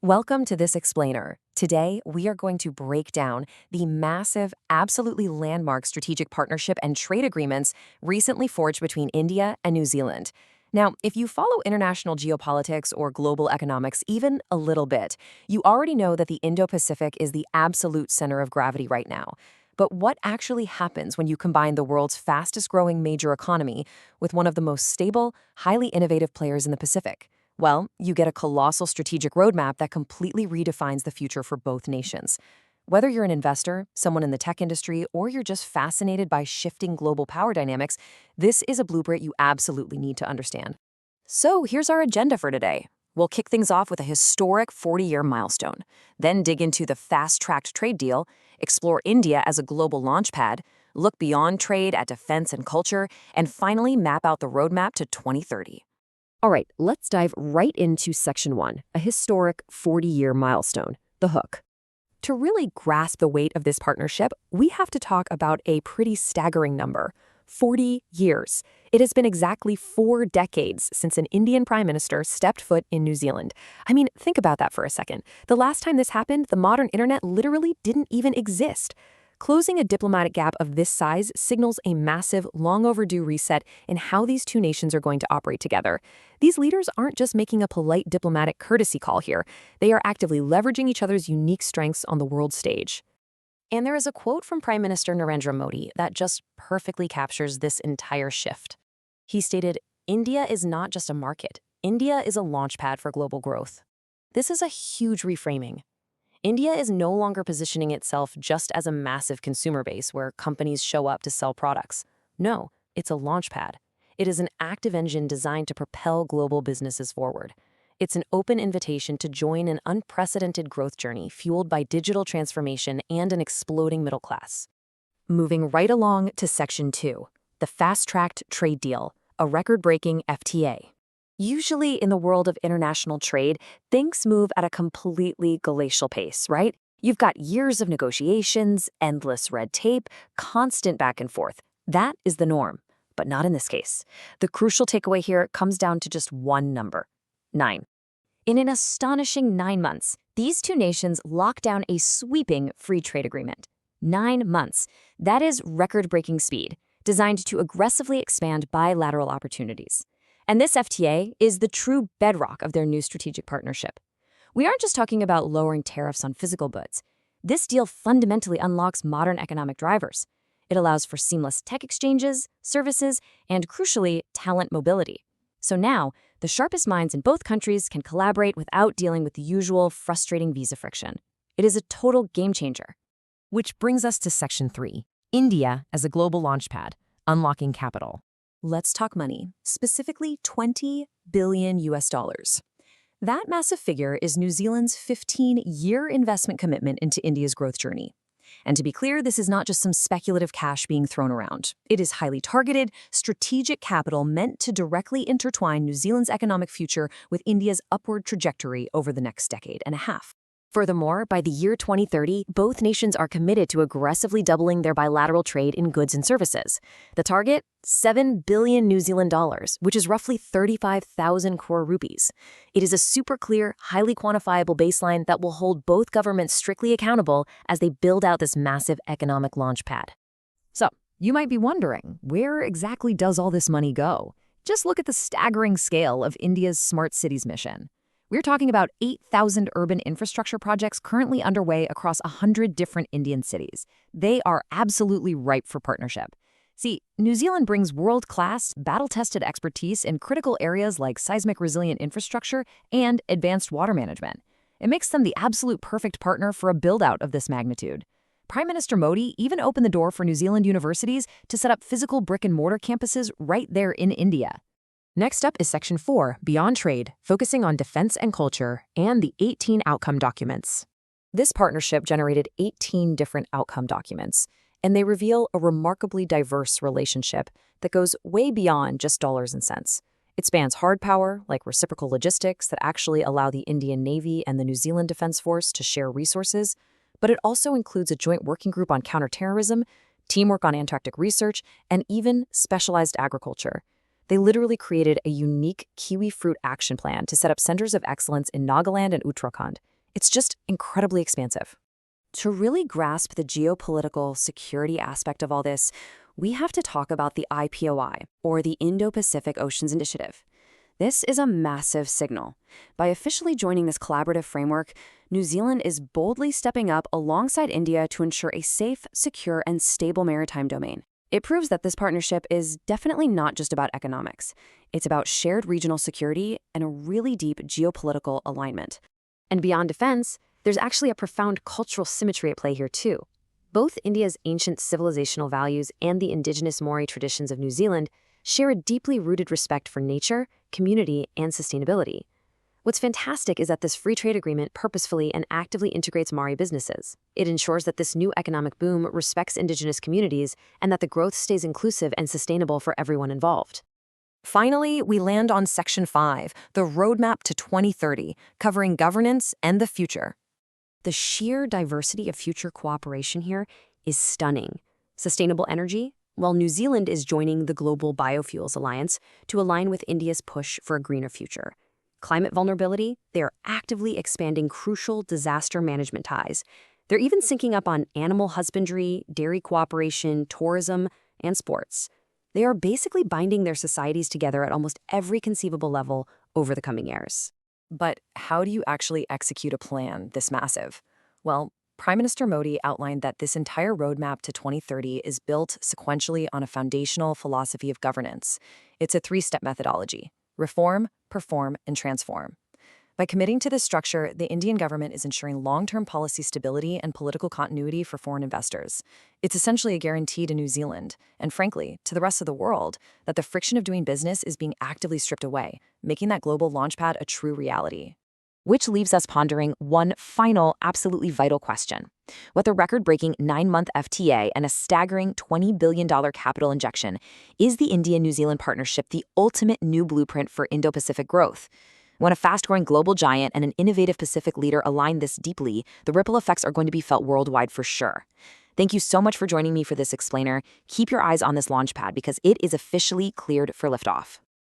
Welcome to this explainer. Today, we are going to break down the massive, absolutely landmark strategic partnership and trade agreements recently forged between India and New Zealand. Now, if you follow international geopolitics or global economics even a little bit, you already know that the Indo-Pacific is the absolute center of gravity right now. But what actually happens when you combine the world's fastest-growing major economy with one of the most stable, highly innovative players in the Pacific? Well, you get a colossal strategic roadmap that completely redefines the future for both nations. Whether you're an investor, someone in the tech industry, or you're just fascinated by shifting global power dynamics, this is a blueprint you absolutely need to understand. So here's our agenda for today. We'll kick things off with a historic 40-year milestone, then dig into the fast-tracked trade deal, explore India as a global launchpad, look beyond trade at defense and culture, and finally map out the roadmap to 2030. All right, let's dive right into Section 1, a historic 40-year milestone, the hook. To really grasp the weight of this partnership, we have to talk about a pretty staggering number, 40 years. It has been exactly 4 decades since an Indian Prime Minister stepped foot in New Zealand. I mean, think about that for a second. The last time this happened, the modern internet literally didn't even exist. Closing a diplomatic gap of this size signals a massive, long-overdue reset in how these two nations are going to operate together. These leaders aren't just making a polite diplomatic courtesy call here. They are actively leveraging each other's unique strengths on the world stage. And there is a quote from Prime Minister Narendra Modi that just perfectly captures this entire shift. He stated, "India is not just a market. India is a launchpad for global growth." This is a huge reframing. India is no longer positioning itself just as a massive consumer base where companies show up to sell products. No, it's a launchpad. It is an active engine designed to propel global businesses forward. It's an open invitation to join an unprecedented growth journey fueled by digital transformation and an exploding middle class. Moving right along to Section 2, the fast-tracked trade deal, a record-breaking FTA. Usually in the world of international trade, things move at a completely glacial pace, right? You've got years of negotiations, endless red tape, constant back and forth. That is the norm, but not in this case. The crucial takeaway here comes down to just one number: 9. In an astonishing 9 months, these two nations locked down a sweeping free trade agreement. 9 months. That is record-breaking speed, designed to aggressively expand bilateral opportunities. And this FTA is the true bedrock of their new strategic partnership. We aren't just talking about lowering tariffs on physical goods. This deal fundamentally unlocks modern economic drivers. It allows for seamless tech exchanges, services, and crucially, talent mobility. So now, the sharpest minds in both countries can collaborate without dealing with the usual frustrating visa friction. It is a total game changer. Which brings us to Section 3, India as a global launchpad, unlocking capital. Let's talk money, specifically $20 billion. That massive figure is New Zealand's 15-year investment commitment into India's growth journey. And to be clear, this is not just some speculative cash being thrown around. It is highly targeted, strategic capital meant to directly intertwine New Zealand's economic future with India's upward trajectory over the next decade and a half. Furthermore, by the year 2030, both nations are committed to aggressively doubling their bilateral trade in goods and services. The target? 7 billion New Zealand dollars, which is roughly 35,000 crore rupees. It is a super clear, highly quantifiable baseline that will hold both governments strictly accountable as they build out this massive economic launchpad. So, you might be wondering, where exactly does all this money go? Just look at the staggering scale of India's Smart Cities mission. We're talking about 8,000 urban infrastructure projects currently underway across 100 different Indian cities. They are absolutely ripe for partnership. See, New Zealand brings world-class, battle-tested expertise in critical areas like seismic resilient infrastructure and advanced water management. It makes them the absolute perfect partner for a build-out of this magnitude. Prime Minister Modi even opened the door for New Zealand universities to set up physical brick-and-mortar campuses right there in India. Next up is Section 4, Beyond Trade, focusing on defense and culture, and the 18 outcome documents. This partnership generated 18 different outcome documents, and they reveal a remarkably diverse relationship that goes way beyond just dollars and cents. It spans hard power, like reciprocal logistics that actually allow the Indian Navy and the New Zealand Defense Force to share resources, but it also includes a joint working group on counterterrorism, teamwork on Antarctic research, and even specialized agriculture. They literally created a unique kiwi fruit action plan to set up centers of excellence in Nagaland and Uttarakhand. It's just incredibly expansive. To really grasp the geopolitical security aspect of all this, we have to talk about the IPOI, or the Indo-Pacific Oceans Initiative. This is a massive signal. By officially joining this collaborative framework, New Zealand is boldly stepping up alongside India to ensure a safe, secure, and stable maritime domain. It proves that this partnership is definitely not just about economics. It's about shared regional security and a really deep geopolitical alignment. And beyond defense, there's actually a profound cultural symmetry at play here too. Both India's ancient civilizational values and the indigenous Maori traditions of New Zealand share a deeply rooted respect for nature, community, and sustainability. What's fantastic is that this free trade agreement purposefully and actively integrates Maori businesses. It ensures that this new economic boom respects indigenous communities and that the growth stays inclusive and sustainable for everyone involved. Finally, we land on Section 5, the Roadmap to 2030, covering governance and the future. The sheer diversity of future cooperation here is stunning. Sustainable energy, while New Zealand is joining the Global Biofuels Alliance to align with India's push for a greener future. Climate vulnerability, they are actively expanding crucial disaster management ties. They're even syncing up on animal husbandry, dairy cooperation, tourism, and sports. They are basically binding their societies together at almost every conceivable level over the coming years. But how do you actually execute a plan this massive? Well, Prime Minister Modi outlined that this entire roadmap to 2030 is built sequentially on a foundational philosophy of governance. It's a three-step methodology: reform, perform, and transform. By committing to this structure, the Indian government is ensuring long-term policy stability and political continuity for foreign investors. It's essentially a guarantee to New Zealand, and frankly, to the rest of the world, that the friction of doing business is being actively stripped away, making that global launchpad a true reality. Which leaves us pondering one final, absolutely vital question. With a record-breaking 9-month FTA and a staggering $20 billion capital injection, is the India-New Zealand partnership the ultimate new blueprint for Indo-Pacific growth? When a fast-growing global giant and an innovative Pacific leader align this deeply, the ripple effects are going to be felt worldwide for sure. Thank you so much for joining me for this explainer. Keep your eyes on this launchpad because it is officially cleared for liftoff.